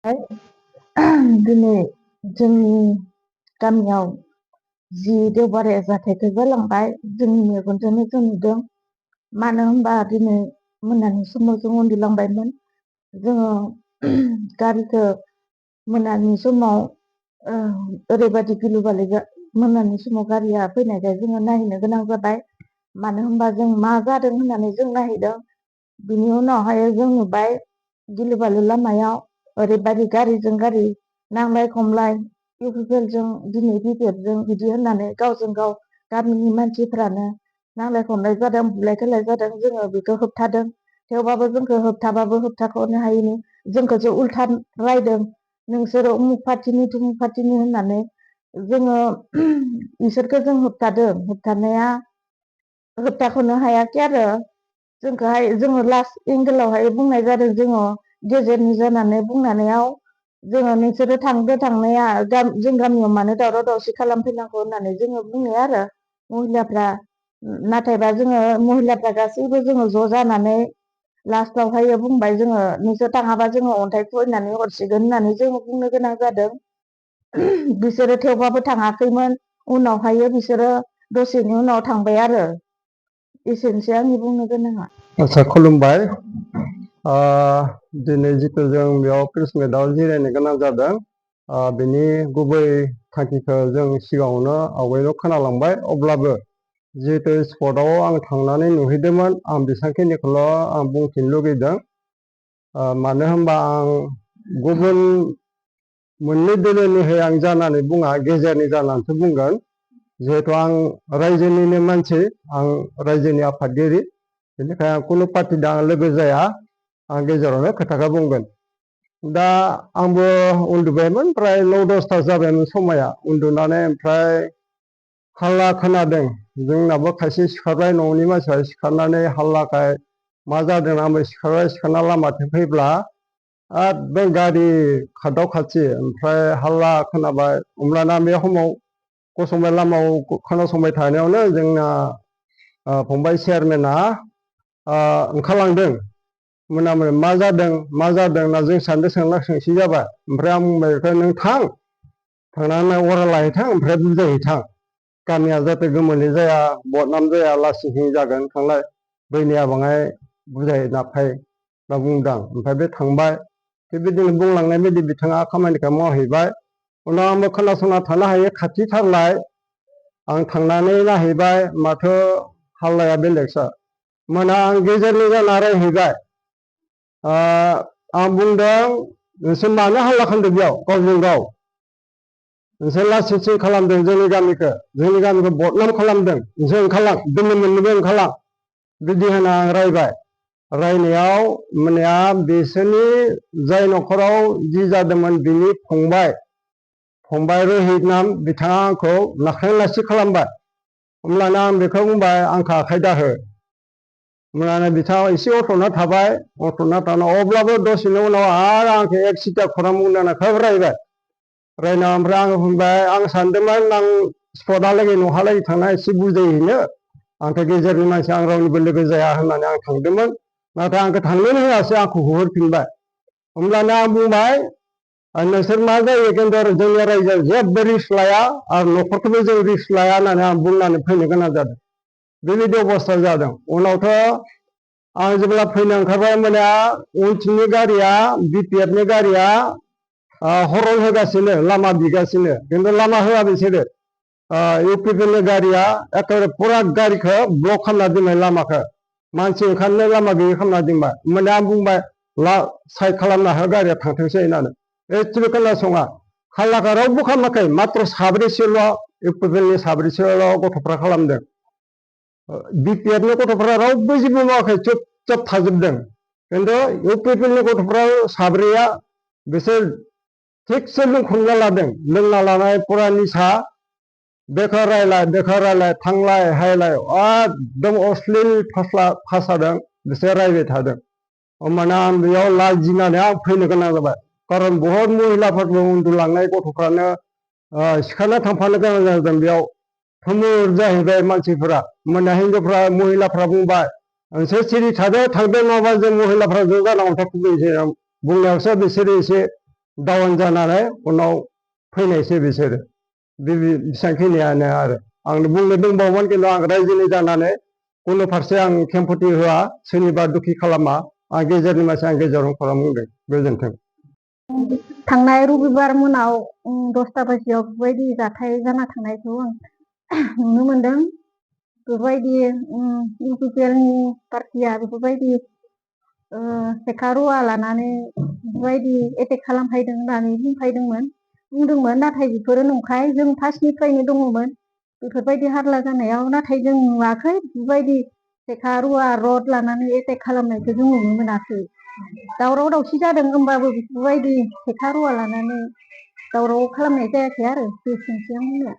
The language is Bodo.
दिनै जोंनि गामियाव जि देवबारे जाथायखौ जालांबाय जोंनि मेगनजोंनो जों नुदों। मानो होनबा दिनै मोनानि समाव जों उन्दुलांबायमोन। जोङो गारिखौ मोनानि समाव ओरैबायदि गिलु बालु मोनानि समाव गारिया फैनायखाय जोङो नायहैनो गोनां जाबाय। मानो होनबा जों मा जादों होननानै जों नायहैदों। बिनि उनावहाय जों नुबाय गिलु बालु लामायाव ओरैबायदि गारिजों गारि नांलाय खमलाय इउपिपिएलजों दिनै बिपिएफजों बिदि होननानै गावजों गाव गामिनि मानसिफ्रानो नांलाय खमलाय जादों, बुलाय सोलाय जादों। जोङो बेखौ होबथादों। थेवबाबो जोंखौ होबथाबाबो होबथाख'नो हायिनि जोंखौसो उल्था रायदों। नोंसोरो उमुक पार्टिनि थुमुक पार्टिनि होननानै जोङो इसोरखौ जों होबथादों। होबथानाया होबथाख'नो हायाखै आरो जोंखौहाय जोङो लास्ट एंगेलावहाय बुंनाय जादों। जोङो गेजेरनि जानानै बुंनायाव जोङो नोंसोरो थांदो थांनाया जों गामियाव मानो दावराव दावसि खालामफैनांगौ होननानै जोङो बुंनाय आरो महिलाफ्रा। नाथायबा जोङो महिलाफ्रा गासैबो जोङो ज' जानानै लास्टावहाय बुंबाय जोङो नोंसोर थाङाबा जोङो अन्थाइ खुबैनानै हरसिगोन होननानै जोङो बुंनो गोनां जादों। बिसोरो थेवबाबो थाङाखैमोन। उनावहाय बिसोरो दसेनि उनाव थांबाय आरो। एसेनोसै आंनि बुंनो गोनाङा। आচ্ছা, खुलुमबाय। दिनै जितु जों बेयाव प्रेस मिटआव जिरायनो गोनां जादों, बेनि गुबै थांखिखौ जों सिगाङावनो आवगायाव खोनालांबाय। अब्लाबो जिहेतु स्पटआव आं थांनानै नुहैदोंमोन, आं बेसांखिनिखौल' आं बुंथिनो लुगैदों। मानो होनबा आं गुबुन मोननै दोलोनिहाय आं जानानै बुङा, गेजेरनि जानानैसो बुंगोन। जिहेतु आं रायजोनिनो मानसि, आं रायजोनि आफादगिरि, बेनिखायनो आं कुनु पार्टिजों लोगो जाया। आं गेजेरावनो खोथाखौ बुंगोन। दा आंबो उन्दुबायमोन, प्राय 9-10ता जाबायमोन समाया। उन्दुनानै ओमफ्राय हाल्ला खोनादों। जोंनाबो खायसे सिखारबाय, न'नि मानसिया सिखारनानै हाल्लाखाय मा जादों आंबो सिखारबाय। सिखारना लामाथिं फैब्ला एकदम गारि खारदाव खाथि, ओमफ्राय हाल्ला खोनाबाय। होमब्लाना बे समाव गसंबाय लामायाव खोनासंबाय थानायावनो जोंना फंबाय चेयारमेना ओंखारलांदों। मोना मा जादों मा जादों होनना जों सानैजों सोंला सोंसि जाबाय। ओमफ्राय आं बुंबाय नों थांनानै अरा लाहैथां, ओमफ्राय बुजायहैथां। गामिया जाहाथे गोमोनै जाया, बदनाम जाया, लासिं सिं जागोन, थांलाय बैनिया बाङाय बुजायना फै होनना बुंदों। ओमफ्राय बे थांबाय। बेबायदिनो बुंलांनाय बायदि बिथाङा खामानिखौ मावहैबाय। उनाव आंबो खोनासंना थानो हायो, खाथिथारलाय। आं थांनानै नायहैबाय, माथो हाल्लाया बेलेगसो। मोना आं गेजेरनि जाना रायहैबाय। आं बुंदों नोंसोर मानो हाल्ला खालामदों बेयाव गावजों गाव? नोंसोर लासिं सिं खालामदों जोंनि गामिखौ बदनाम खालामदों। नोंसोर ओंखारलां, दिनै मोननैबो ओंखारलां। बिदि होना आं रायबाय। रायनायाव माने बिसोरनि जाय न'खराव जि जादोंमोन बिनि फंबाय रहित नाम, बिथाङा आंखौ नाख्राय नासि खालामबाय। होमब्लाना आं बेखौ बुंबाय आंखौ आखाइ दाहो। होमब्लाना बिथाङा एसे अथ'ना थाबाय। अब्लाबो दसेनि उनाव आरो आंखौ एक सिटा खौरां बुंनानै खोब रायबाय। रायना ओमफ्राय आं बुंबाय, आं सानदोंमोन आं स्पटहालागै न'हालागै थांना एसे बुजायहैनो। आंथ' गेजेरनि मानसि, आं रावनिबो लोगो जाया होननानै आं थांदोंमोन। नाथाय आंखौ थांनोनो होआसै, आंखौ होहरफिनबाय। होमब्लाना आं बुंबाय नोंसोर मा जायो, खिन्थु जोंनि रायजोआव जेबो रिस्क लाया आरो न'खरखौबो जों रिस्क लाया होननानै आं बुंनानै फैनो गोनां जादों। बेबायदि अबस्था जादों। उनावथ' आं जेब्ला फैनो ओंखारबाय, होमबानिया उनथिंनि गारिया बिपिएफनि गारिया हरन होगासिनो, लामा बिगासिनो। खिन्थु लामा होआ बिसोरो। इउपिपिएलनि गारिया एकेबारे फुरा गारिखौ ब्लक खालामना दोनबाय, लामाखौ मानसि ओंखारनो लामा गैयै खालामना दोनबाय। होमबानिया आं बुंबाय साइड खालामना हो, गारिया थांथोंसै होननानै। एसेबो खोनासङा। हाल्लाखौ रावबो खालामाखै, माथ्र' साब्रैसोल', इउपिपिएलनि साब्रैसोल' गथ'फ्रा खालामदों। बिपिएफनि गथ'फ्रा रावबो जेबो मावाखै, चुपचाप थाजोबदों। खिन्थु इउपिपिएलनि गथ'फ्रा साब्रैया बिसोर थिगसे लोंख्रुबना लादों। लोंना लानाय फुरा निसा, बेखौ रायलाय थांलाय हायलाय एकदम अश्लील भाषाजों बिसोर रायबाय थादों। होमबाना आं बेयाव लाजिनानै आं फैनो गोनां जाबाय। खारन बहुत महिलाफोरबो उन्दुलांनाय गथ'फ्रानो सिखारना थांफानो गोनां जादों। बेयाव थुमुर जाहैबाय मानसिफोरा। होमबाना हिनजावफ्रा महिलाफ्रा बुंबाय नोंसोर सिरि थादो, थांदो, नङाबा जों महिलाफ्रा ज' जाना अन्थाइ खुबैनोसै बुंनायावसो बिसोरो एसे डाउन जानानै उनाव फैनायसो बिसोरो बेसेबांखिनियानो आरो आं बुंनो दंबावोमोन खिन्थु आं रायजोनि जानानै कुनु फारसे आं खेंफोरथि होआ सोरनिबा दुखि खालामा आं गेजेरनि मानसि आं गेजेरावनो खौरां बुंदों गोजोन्थों। थांनाय रबिबार मोनाव 10ता बाजियाव बेबायदि जाथाय जाना थांनायखौ आं नुनो मोनदों। बेफोरबायदि इउपिपिएलनि पार्टिया बेफोरबायदि सेखा रुवा लानानै बेफोरबायदि एटेक खालामफैदों होननानै बुंदोंमोन नाथाय बेफोरो नंखाय जों फार्स्टनिफ्रायनो दङमोन बेफोरबायदि हारला जानायाव नाथाय जों नुवाखै बेफोरबायदि सेखा रुवा रड लानानै एटेक खालामनायखौ जों नुनो मोनाखै। दावराव दावसि जादों होमबाबो बेफोरबायदि सेखा रुवा लानानै दावराव खालामनाय जायाखै आरो बेसेनोसै आं बुंनाया।